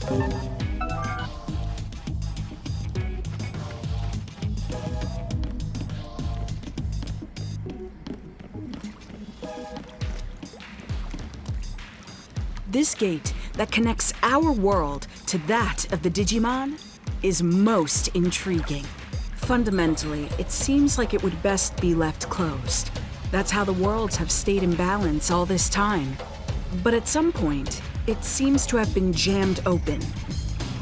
This gate that connects our world to that of the Digimon is most intriguing. Fundamentally, it seems like it would best be left closed. That's how the worlds have stayed in balance all this time. But at some point, it seems to have been jammed open.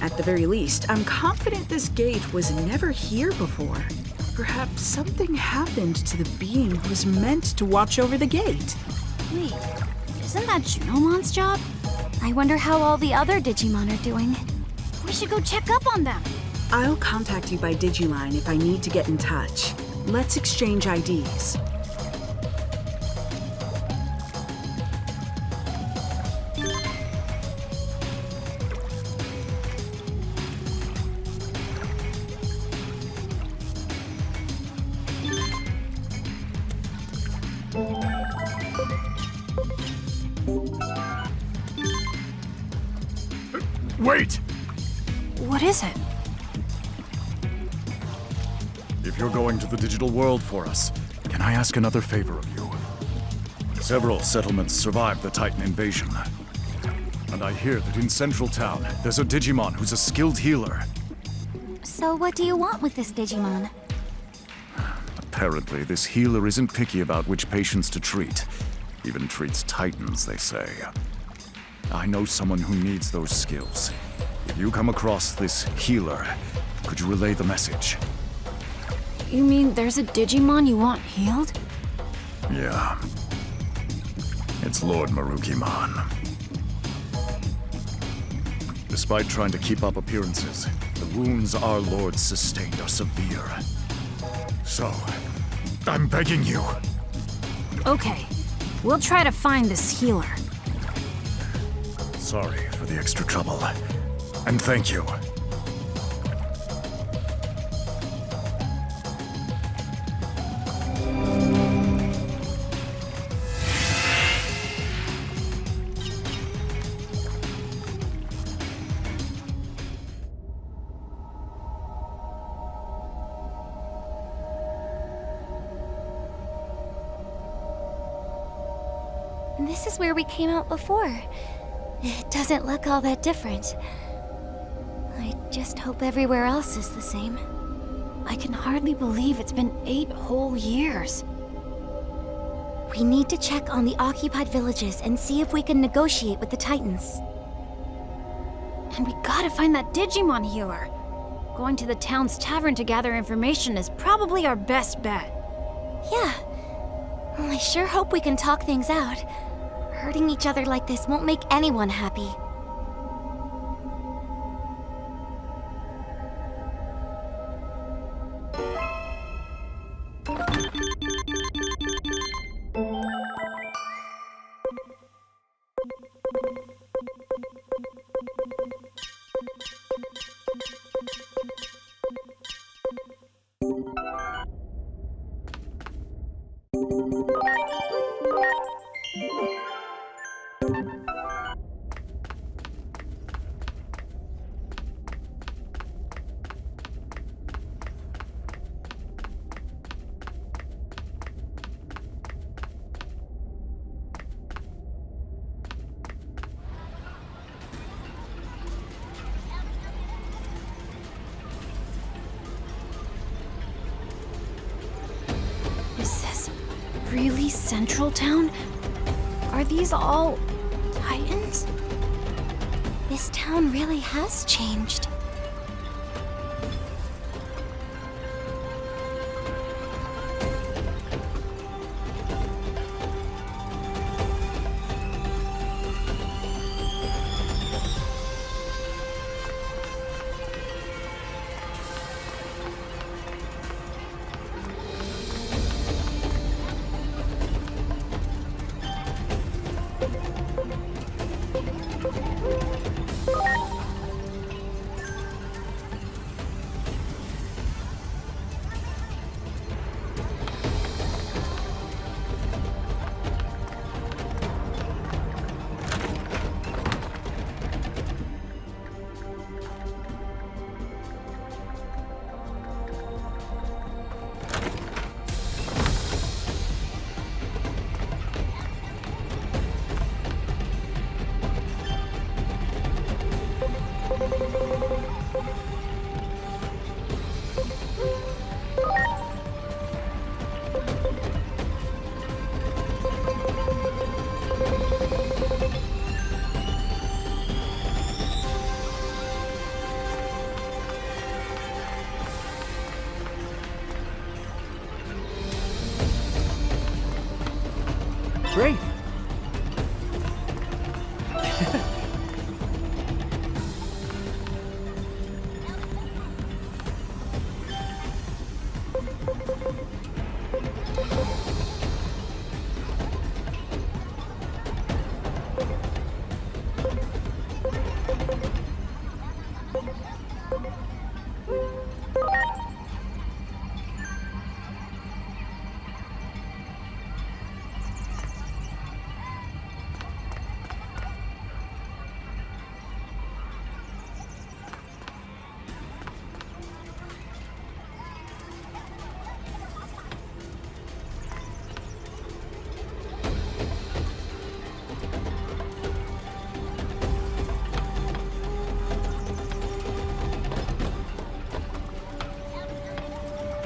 At the very least, I'm confident this gate was never here before. Perhaps something happened to the being who was meant to watch over the gate. Wait, isn't that Junomon's job? I wonder how all the other Digimon are doing. We should go check up on them. I'll contact you by Digiline if I need to get in touch. Let's exchange IDs. Wait! What is it? If you're going to the digital world for us, can I ask another favor of you? Several settlements survived the Titan invasion. And I hear that in Central Town, there's a Digimon who's a skilled healer. So what do you want with this Digimon? Apparently, this healer isn't picky about which patients to treat. Even treats Titans, they say. I know someone who needs those skills. If you come across this healer, could you relay the message? You mean there's a Digimon you want healed? Yeah. It's Lord Merukimon. Despite trying to keep up appearances, the wounds our lord sustained are severe. So, I'm begging you. Okay, we'll try to find this healer. Sorry for the extra trouble. And thank you. This is where we came out before. It doesn't look all that different. I just hope everywhere else is the same. I can hardly believe it's been 8 whole years. We need to check on the occupied villages and see if we can negotiate with the Titans. And we gotta find that Digimon healer. Going to the town's tavern to gather information is probably our best bet. Yeah. Well, I sure hope we can talk things out. Hurting each other like this won't make anyone happy. Is this really Central Town? Are these all Titans? This town really has changed.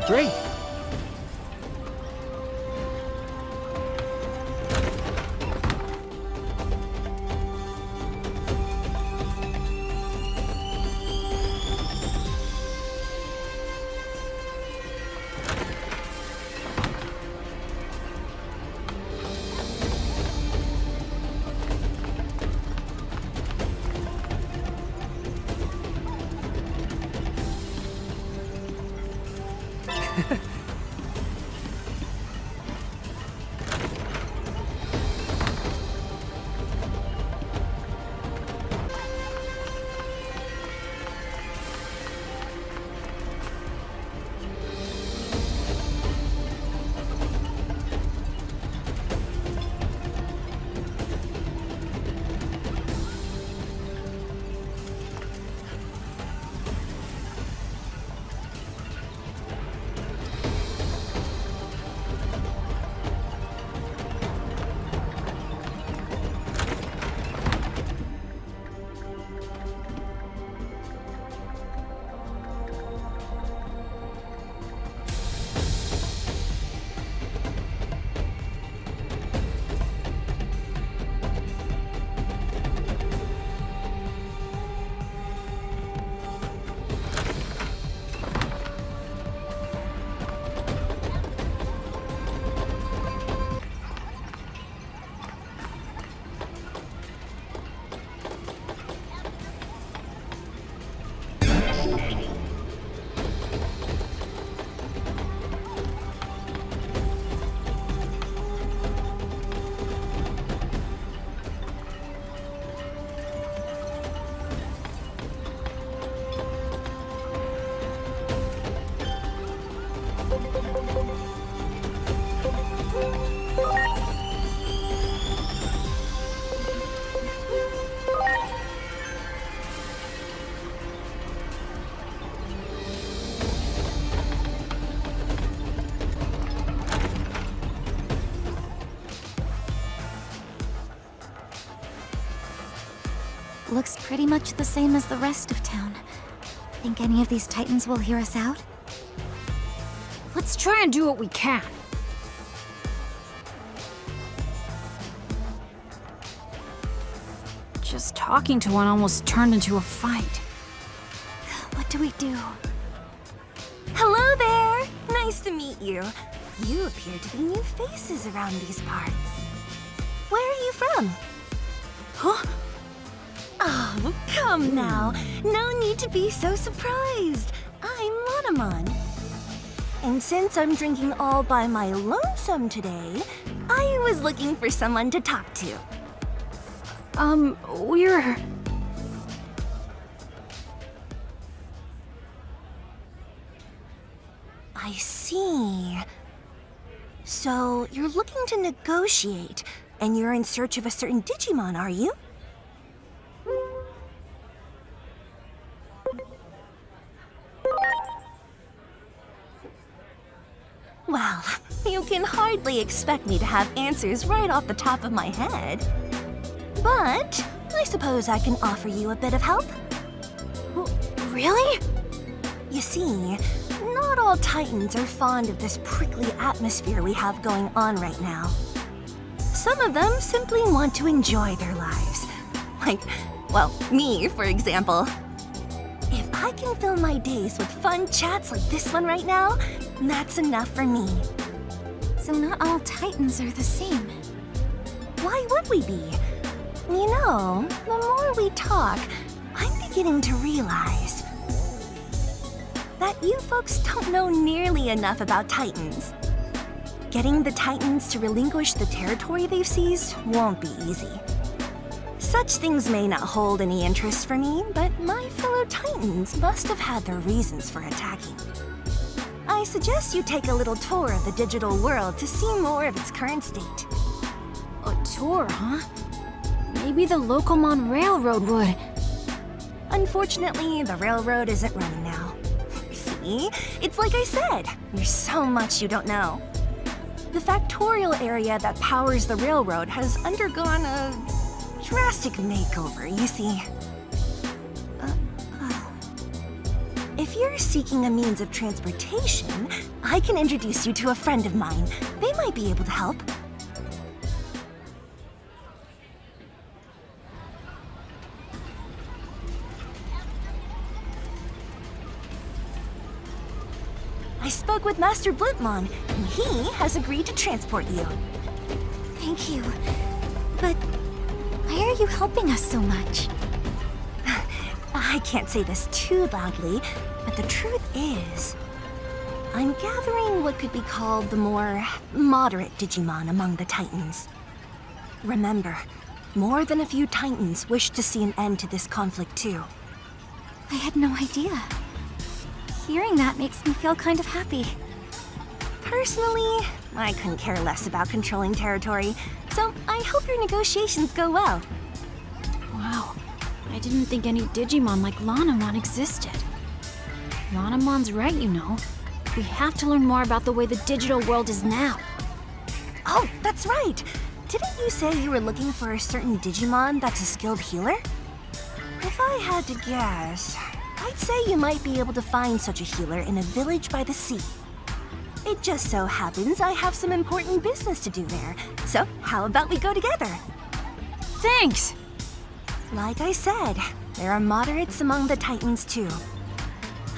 Great! Looks pretty much the same as the rest of town. Think any of these Titans will hear us out? Let's try and do what we can. Just talking to one almost turned into a fight. What do we do? Hello there! Nice to meet you. You appear to be new faces around these parts. Where are you from? Huh? Oh, come now. No need to be so surprised. I'm Lanamon. And since I'm drinking all by my lonesome today, I was looking for someone to talk to. We're... I see. So, you're looking to negotiate, and you're in search of a certain Digimon, are you? Well, you can hardly expect me to have answers right off the top of my head. But I suppose I can offer you a bit of help. Really? You see, not all Titans are fond of this prickly atmosphere we have going on right now. Some of them simply want to enjoy their lives. Like, well, me, for example. If I can fill my days with fun chats like this one right now, that's enough for me. So not all Titans are the same. Why would we be? You know, the more we talk, I'm beginning to realize that you folks don't know nearly enough about Titans. Getting the Titans to relinquish the territory they've seized won't be easy. Such things may not hold any interest for me, but my fellow Titans must have had their reasons for attacking. I suggest you take a little tour of the digital world to see more of its current state. A tour, huh? Maybe the Locomon Railroad would. Unfortunately, the railroad isn't running now. See? It's like I said, there's so much you don't know. The factorial area that powers the railroad has undergone a drastic makeover, you see. If you're seeking a means of transportation, I can introduce you to a friend of mine. They might be able to help. I spoke with Master Blutmon, and he has agreed to transport you. Thank you. But why are you helping us so much? I can't say this too loudly, but the truth is, I'm gathering what could be called the more moderate Digimon among the Titans. Remember, more than a few Titans wish to see an end to this conflict too. I had no idea. Hearing that makes me feel kind of happy. Personally, I couldn't care less about controlling territory, so I hope your negotiations go well. Wow. I didn't think any Digimon like Lanamon existed. Lanamon's right, you know. We have to learn more about the way the digital world is now. Oh, that's right! Didn't you say you were looking for a certain Digimon that's a skilled healer? If I had to guess, I'd say you might be able to find such a healer in a village by the sea. It just so happens I have some important business to do there, so how about we go together? Thanks! Like I said, there are moderates among the Titans too.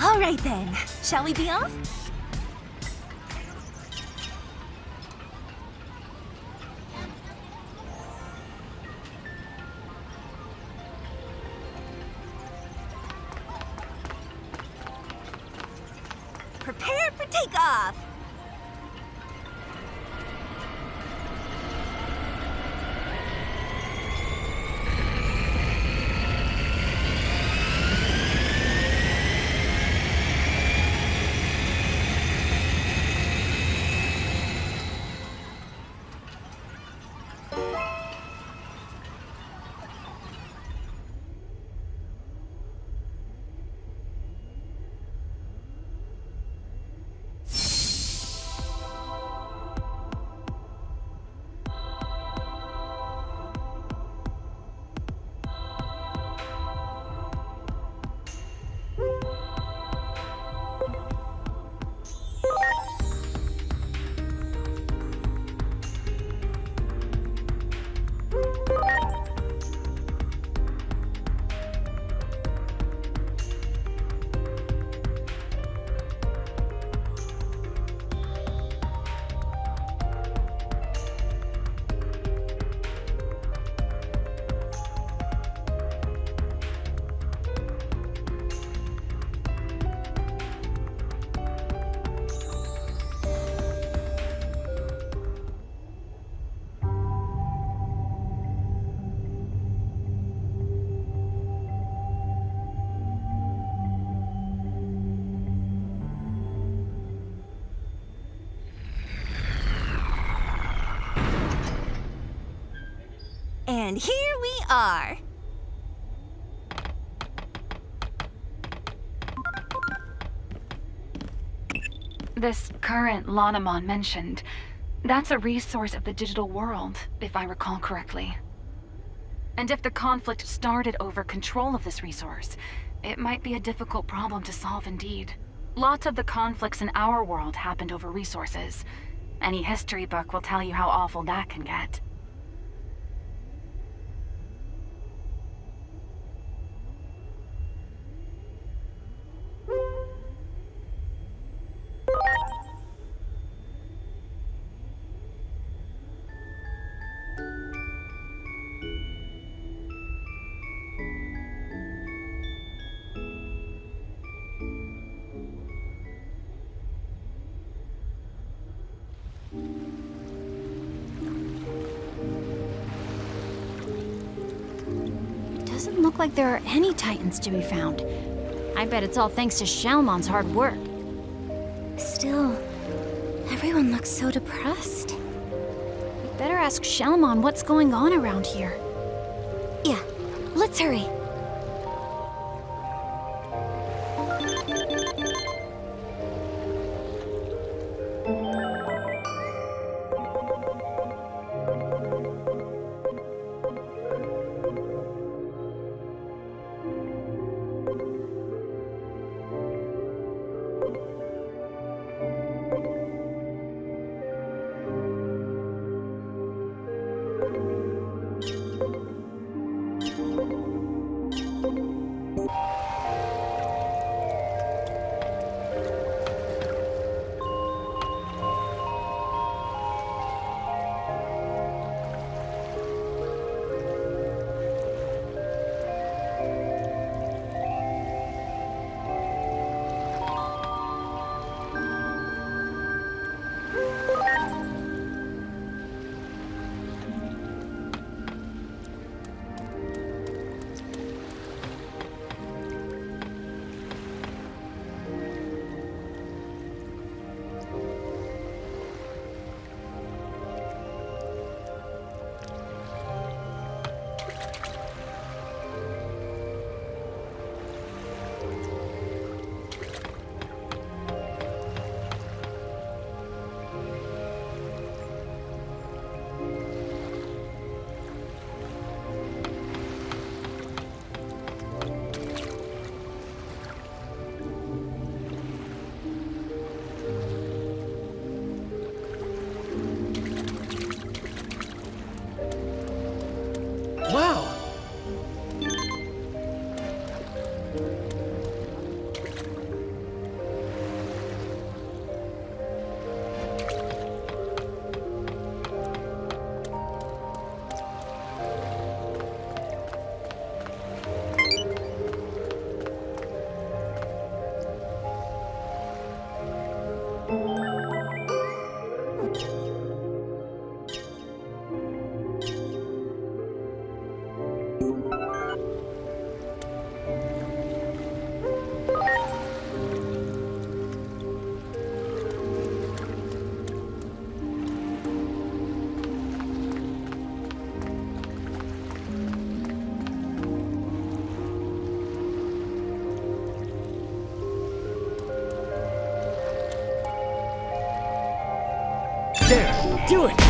All right then, shall we be off? Prepare for takeoff! And here we are. This current Lanamon mentioned, that's a resource of the digital world, if I recall correctly. And if the conflict started over control of this resource, it might be a difficult problem to solve indeed. Lots of the conflicts in our world happened over resources. Any history book will tell you how awful that can get. doesn't look like there are any Titans to be found. I bet it's all thanks to Shalmon's hard work. Still, everyone looks so depressed. We better ask Shalmon what's going on around here. Yeah, let's hurry. Wow! There! Do it!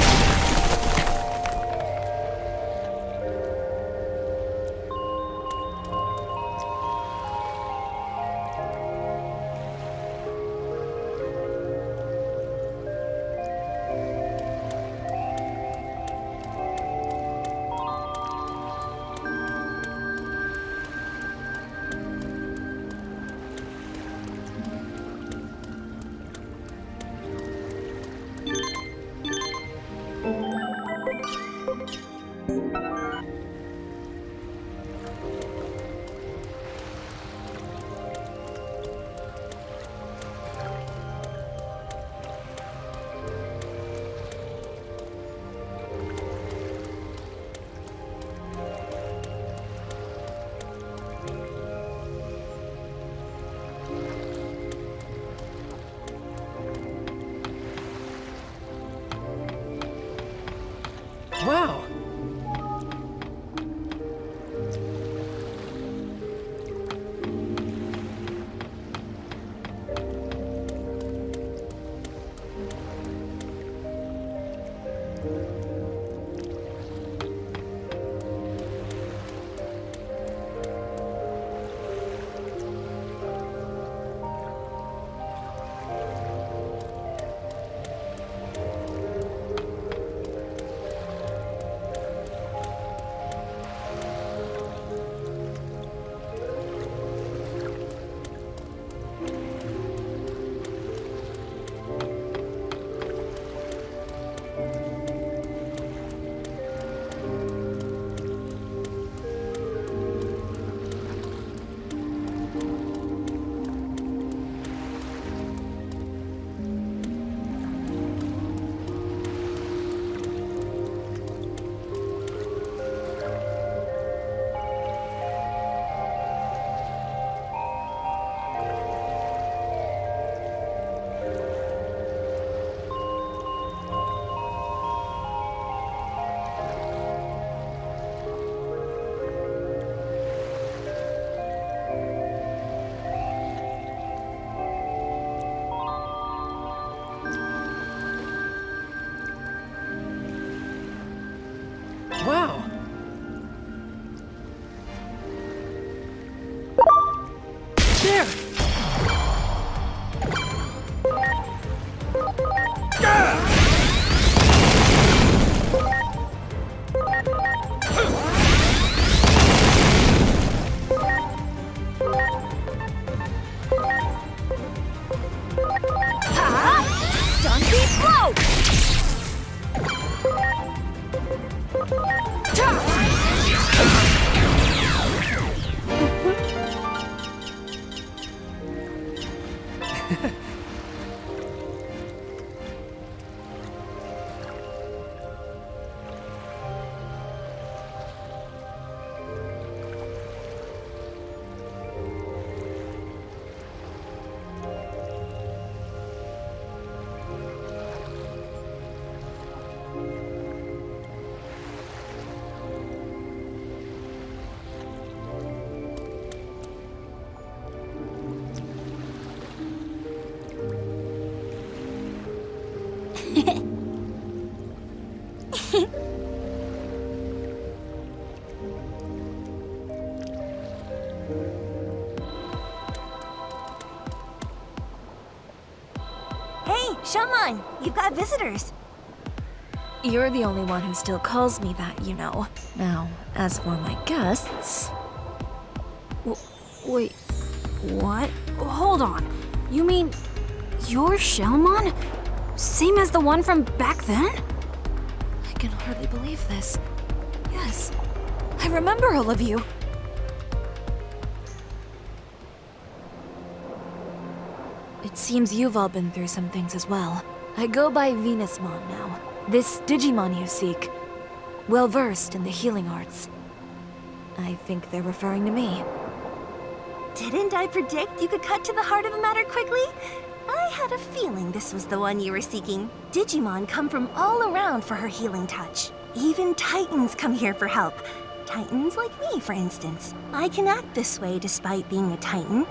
Shaman, you've got visitors. You're the only one who still calls me that, you know. Now, as for my guests... Wait, what? Hold on. You mean you're Shellmon? Same as the one from back then? I can hardly believe this. Yes, I remember all of you. It seems you've all been through some things as well. I go by Venusmon now. This Digimon you seek. Well-versed in the healing arts. I think they're referring to me. Didn't I predict you could cut to the heart of the matter quickly? I had a feeling this was the one you were seeking. Digimon come from all around for her healing touch. Even Titans come here for help. Titans like me, for instance. I can act this way despite being a Titan.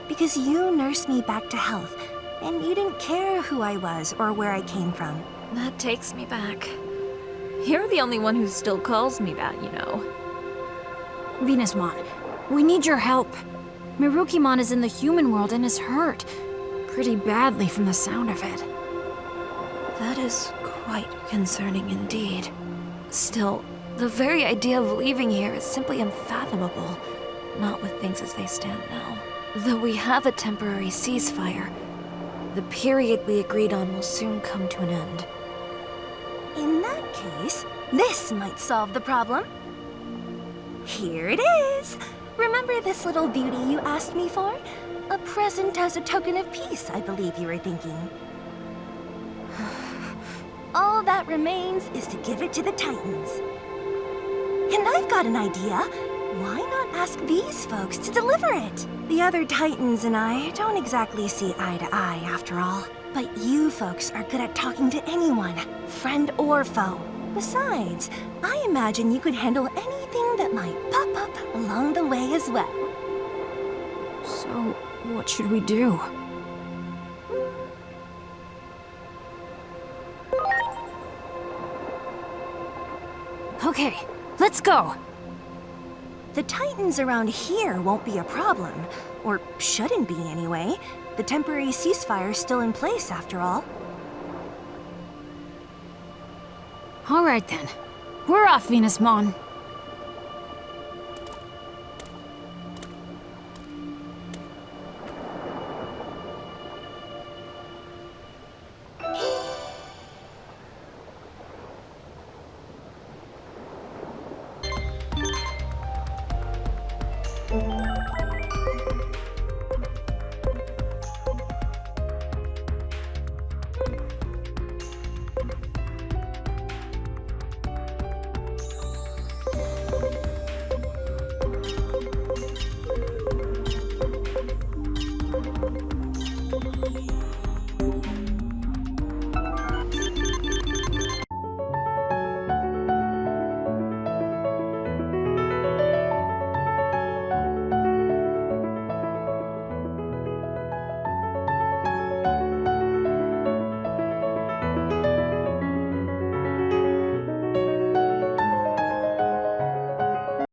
Because you nursed me back to health, and you didn't care who I was or where I came from. That takes me back. You're the only one who still calls me that, you know. Venusmon, we need your help. Merukimon is in the human world and is hurt. Pretty badly from the sound of it. That is quite concerning indeed. Still, the very idea of leaving here is simply unfathomable. Not with things as they stand now. Though we have a temporary ceasefire, the period we agreed on will soon come to an end. In that case, this might solve the problem. Here it is! Remember this little beauty you asked me for? A present as a token of peace, I believe you were thinking. All that remains is to give it to the Titans. And I've got an idea. Why not ask these folks to deliver it? The other Titans and I don't exactly see eye to eye, after all. But you folks are good at talking to anyone, friend or foe. Besides, I imagine you could handle anything that might pop up along the way as well. So, what should we do? Okay, let's go! The Titans around here won't be a problem. Or shouldn't be, anyway. The temporary ceasefire's still in place, after all. All right then. We're off, Venusmon.